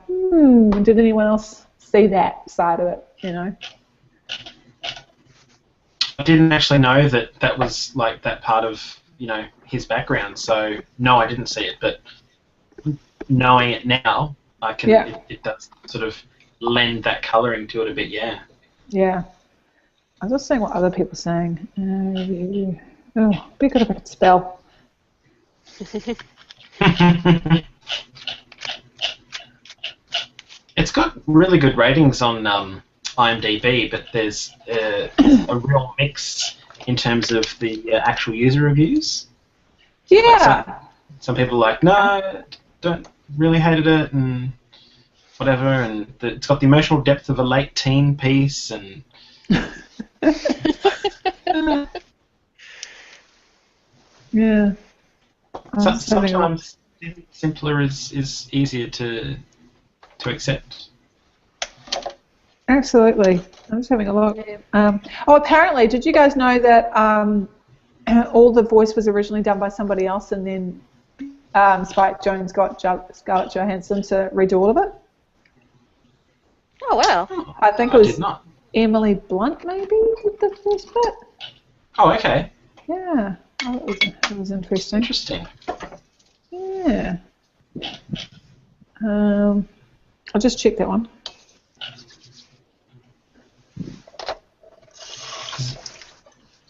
did anyone else see that side of it, you know. I didn't actually know that was like that part of, you know, his background. So no, I didn't see it, but knowing it now, I can. Yeah. It does sort of lend that colouring to it a bit. Yeah. Yeah. I was just seeing what other people are saying. Be good if I could spell. It's got really good ratings on IMDb, but there's a real mix in terms of the actual user reviews. Yeah. Like some people are like, no, don't really hated it and whatever, and it's got the emotional depth of a late teen piece, and yeah. Sometimes simpler is easier to accept. Absolutely. I'm just having a look. Apparently, did you guys know that all the voice was originally done by somebody else, and then Spike Jonze got Scarlett Johansson to redo all of it? Oh, wow. I think it was Emily Blunt, maybe, did the first bit. Oh, okay. Yeah. Oh, that was interesting. Interesting. Yeah. I'll just check that one.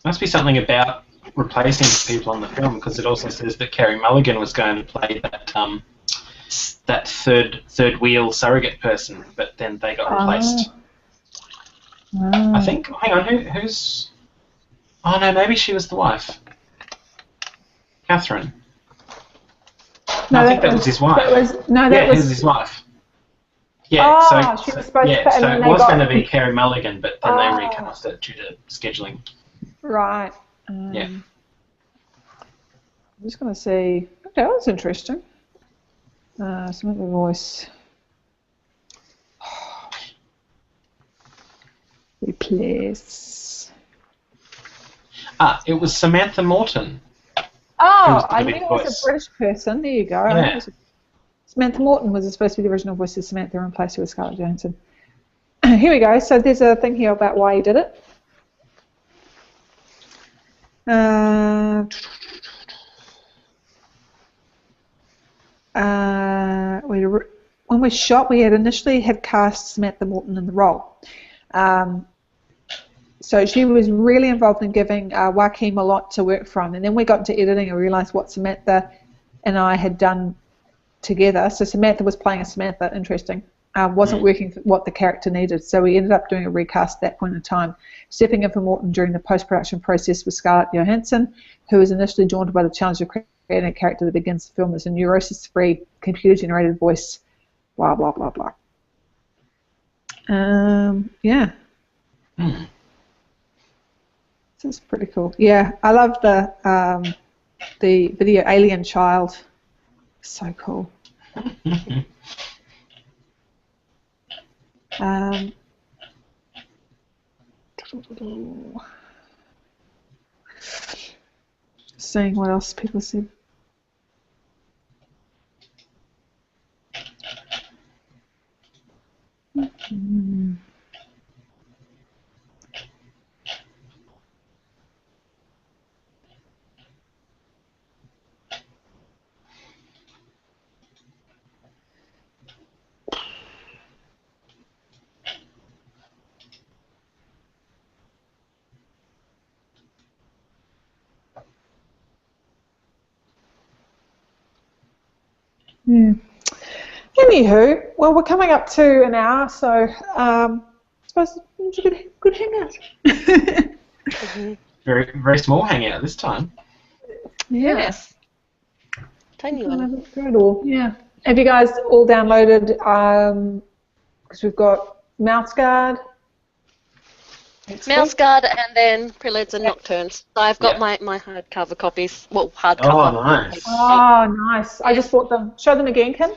Must be something about replacing people on the film, because it also says that Carey Mulligan was going to play that third wheel surrogate person, but then they got replaced. I think. Hang on, who's? Oh no, maybe she was the wife. Catherine. No, I think that was his wife. That was his wife. Yeah, she was supposed to. So it was going to be Carey Mulligan, but then they recast it due to scheduling. Right. Yeah. I'm just going to see. Okay, that's interesting. Some of the voice. Replace. It was Samantha Morton. Oh, I knew it was a British person. There you go. Yeah. Samantha Morton was supposed to be the original voice of Samantha and replaced her with Scarlett Johansson. Here we go. So there's a thing here about why he did it. When we shot, we had initially cast Samantha Morton in the role. So she was really involved in giving Joaquin a lot to work from. And then we got into editing and realised what Samantha and I had done together. So Samantha was playing a Samantha, interesting. Wasn't working for what the character needed. So we ended up doing a recast at that point in time. Stepping in for Morton during the post-production process was Scarlett Johansson, who was initially daunted by the challenge of creating a character that begins the film as a neurosis-free, computer-generated voice, blah, blah, blah, blah. Yeah. This is pretty cool. Yeah, I love the video Alien Child. So cool. Seeing what else people said. Yeah. Anywho, well, we're coming up to an hour, so I suppose it's a good hangout. Very, very small hangout this time. Yeah. Yes. Tiny one. Yeah. Have you guys all downloaded? Because we've got Mouse Guard. Mouse Guard and then Preludes and Nocturnes. So I've got my hardcover copies. Well, hardcover. Oh, nice. Oh, nice. I just bought them. Show them again, Kim.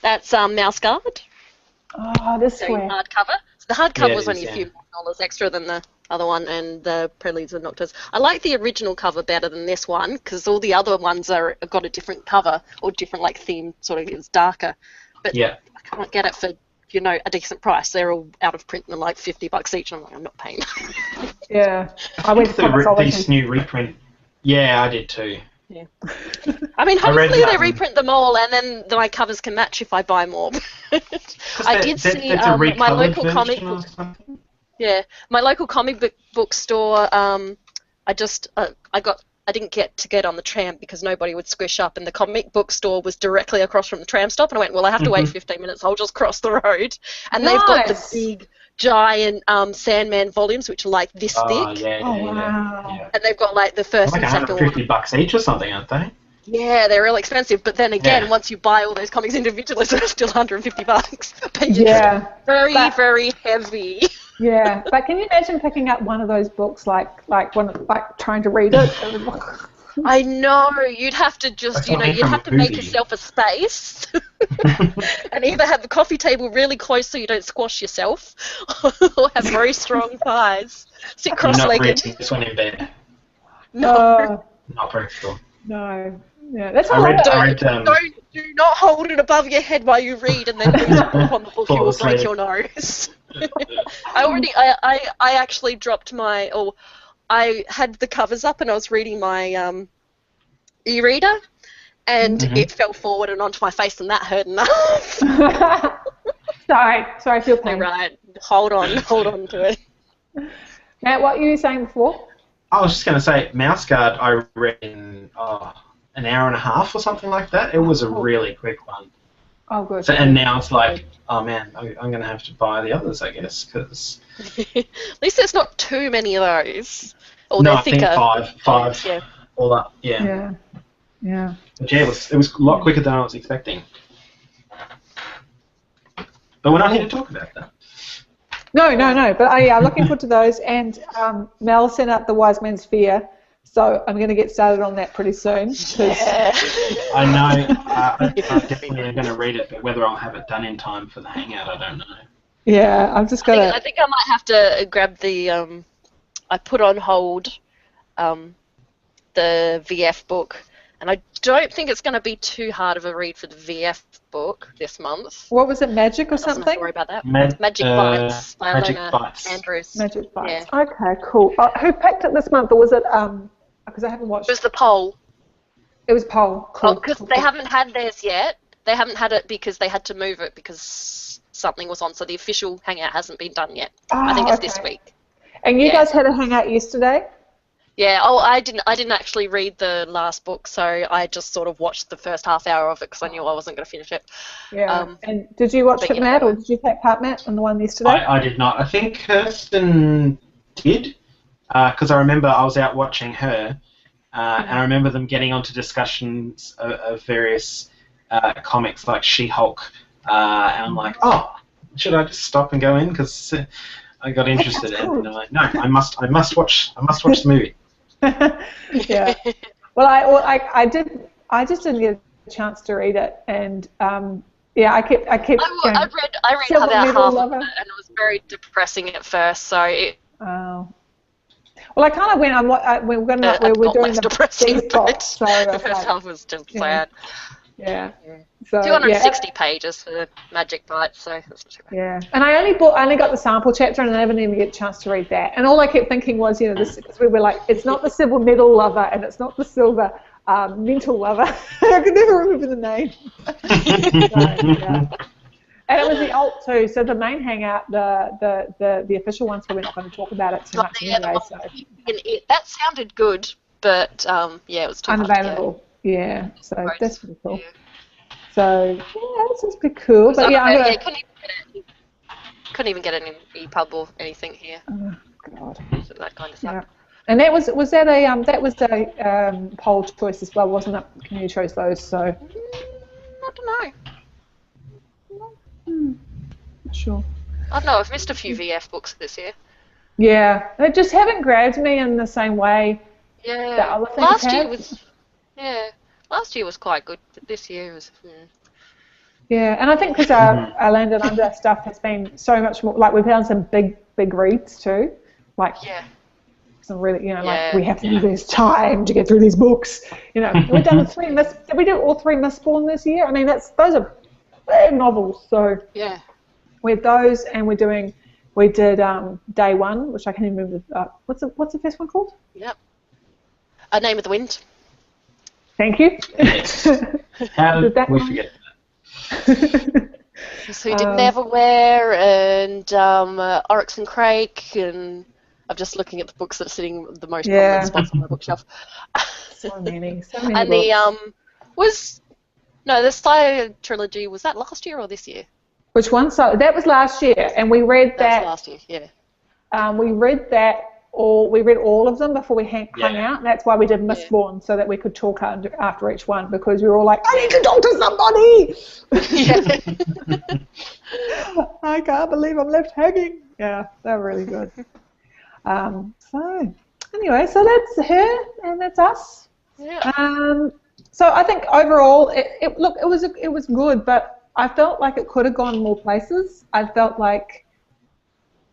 That's Mouse Guard. Oh, this way. Hardcover. So the hardcover was only yeah. a few dollars extra than the other one, and the Preludes and Nocturnes. I like the original cover better than this one because all the other ones have got a different cover or different theme, sort of. It's darker. But yeah. I can't get it for you know, a decent price. They're all out of print and like $50 each, and I'm like, I'm not paying. Yeah, I went to This new reprint. Yeah, I did too. Yeah. I mean, hopefully they reprint them all, and then my covers can match if I buy more. I did see my local comic book. Yeah, my local comic book store. I didn't get to get on the tram because nobody would squish up, and the comic book store was directly across from the tram stop, and I went, well, I have to wait 15 minutes. I'll just cross the road, and they've got the big, giant Sandman volumes, which are like this thick. Yeah, wow. Yeah. And they've got like the first and second one. $150 each or something, aren't they? Yeah, they're real expensive, but then again, once you buy all those comics individually, they're still $150. But yeah, very heavy. Yeah, but can you imagine picking up one of those books, like trying to read it? I know, you'd have to just, you'd have to make yourself a space, and either have the coffee table really close so you don't squash yourself, or have very strong thighs. Sit cross-legged. You're not reading this one in bed. No. Not practical. No. Yeah, that's all right. Do not hold it above your head while you read, and then lose a book on the book. You will break your nose. I actually dropped I had the covers up and I was reading my e-reader, and it fell forward and onto my face, and that hurt enough. Sorry, I feel pain. Right, hold on to it. Matt, what were you saying before? I was just going to say, Mouse Guard I read in an hour and a half or something like that. It was a really quick one. Oh, good. So, and now it's like, oh man, I'm going to have to buy the others, I guess, because... At least there's not too many of those. Or no, they're I think thicker. five, yeah. All up, yeah. Yeah. But yeah, it was a lot quicker than I was expecting. But we're not here to talk about that. No. But I'm looking forward to those. And Mel sent out the Wise Man's Fear, so I'm going to get started on that pretty soon. I know. I definitely am going to read it, but whether I'll have it done in time for the hangout, I don't know. Yeah, I've just got to... I think I might have to grab the... I put on hold the VF book, and I don't think it's going to be too hard of a read for the VF book this month. What was it, Magic or something? Don't worry about that. Magic Bites by Elena Andrews. Magic Bites. Yeah. Okay, cool. Who picked it this month, or was it... because I haven't watched... It was the poll. It was poll. Cool. Because they haven't had theirs yet. They haven't had it because they had to move it because something was on, so the official hangout hasn't been done yet. I think it's this week. And you guys had a hangout yesterday? Yeah. Oh, I didn't actually read the last book, so I just sort of watched the first half hour of it because I knew I wasn't going to finish it. Yeah. And did you watch it, Matt, or did you take part, Matt, on the one yesterday? I did not. I think Kirsten did, because I remember I was out watching her, and I remember them getting onto discussions of various comics like She-Hulk, and I'm like, oh, should I just stop and go in? Because I got interested, and I'm like, no, I must watch the movie. Yeah. Well, I just didn't get a chance to read it, and I kept. I read about half of it, and it was very depressing at first. So Oh. Well, I kind of went on what we're doing the depressing, box, so the first half was just sad. Yeah. So, 260 pages for Magic Bites, so that's not too bad. Yeah. And I only got the sample chapter, and I didn't even get a chance to read that. And all I kept thinking was, because we were like, it's not the silver medal lover, and it's not the silver mental lover. I could never remember the name. And it was the alt too. So the main hangout, the official one, so we're not going to talk about it too much anyway. So that sounded good, but it was too unavailable. Yeah, so that's pretty cool. Yeah. So this is pretty cool. But couldn't even get an EPUB or anything here. Oh God. So that kind of stuff. Yeah. And that was a poll choice as well, wasn't it? Can you chose those? So I don't know. Not sure. I don't know. I've missed a few VF books this year. Yeah, they just haven't grabbed me in the same way. Yeah. That other things Last year was quite good, but this year was. Yeah, and I think because our Land and Under stuff has been so much more. Like we've done some big reads too. Like some really, like we have to use this time to get through these books. We've done did we do all 3 Mistborn this year? I mean, those are big novels. So yeah. we had those, and we did Day One, which I can't even remember. What's the first one called? Yep. A Name of the Wind. Thank you. Yes. How did we forget that? So we did Neverwhere and Oryx and Crake, and I'm just looking at the books that are sitting the most prominent spots on my bookshelf. So many and books. The Sly trilogy, was that last year or this year? Which one? So that was last year, and we read that. That was last year, yeah. We read that. We read all of them before we hung out. That's why we did Mistborn, so that we could talk after each one, because we were all like, I need to talk to somebody. I can't believe I'm left hanging. Yeah, they're really good. So anyway, so that's her and that's us. Yeah. So I think overall, it was good, but I felt like it could have gone more places. I felt like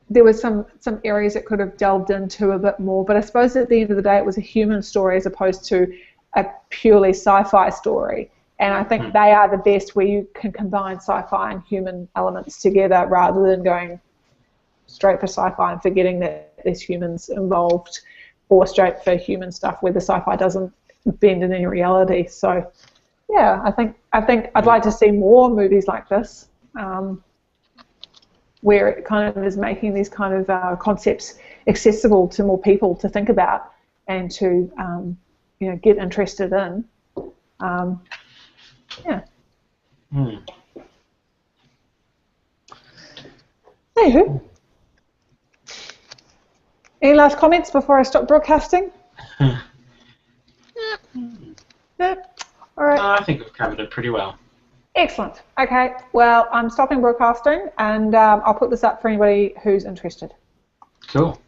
there was some areas it could have delved into a bit more, but I suppose at the end of the day it was a human story as opposed to a purely sci-fi story, and I think they are the best where you can combine sci-fi and human elements together rather than going straight for sci-fi and forgetting that there's humans involved, or straight for human stuff where the sci-fi doesn't bend in any reality. So yeah, I think I'd like to see more movies like this, where it kind of is making these kind of concepts accessible to more people to think about and to get interested in. Anywho, any last comments before I stop broadcasting? No. All right. I think we've covered it pretty well. Excellent. Okay, well, I'm stopping broadcasting, and I'll put this up for anybody who's interested. Cool.